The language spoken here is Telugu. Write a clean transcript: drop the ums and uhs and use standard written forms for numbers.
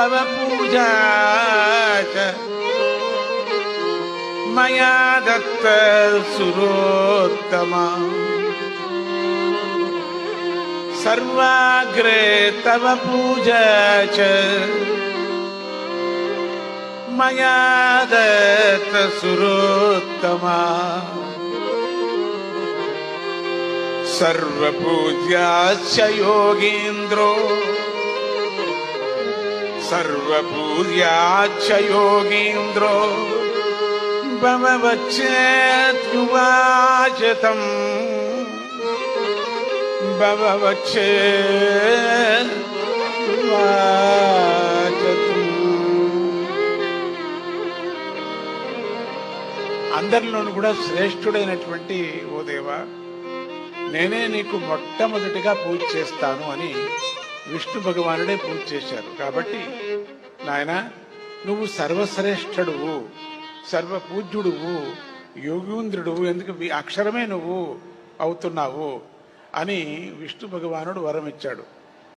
భవపూజా చ మయా దత్త సురోత్తమా సర్వాగ్రే తవ పూజా చ మయా దత్త సురోత్తమా సర్వపూజ్యాస్య యోగీంద్రో సర్వపూజ్యాస్య యోగీంద్రో భవవచ్చేత్యువాచతం భవవచ్చేత్యువాచతం. అందరిలోనూ కూడా శ్రేష్ఠుడైనటువంటి ఓ దేవా, నేనే నీకు మొట్టమొదటిగా పూజ చేస్తాను అని విష్ణు భగవానుడే పూజ చేశారు. కాబట్టి నాయన, నువ్వు సర్వశ్రేష్ఠుడువు, సర్వపూజ్యుడువు, యోగీంద్రుడువు, ఎందుకు అక్షరమే నువ్వు అవుతున్నావు అని విష్ణు భగవానుడు వరం ఇచ్చాడు.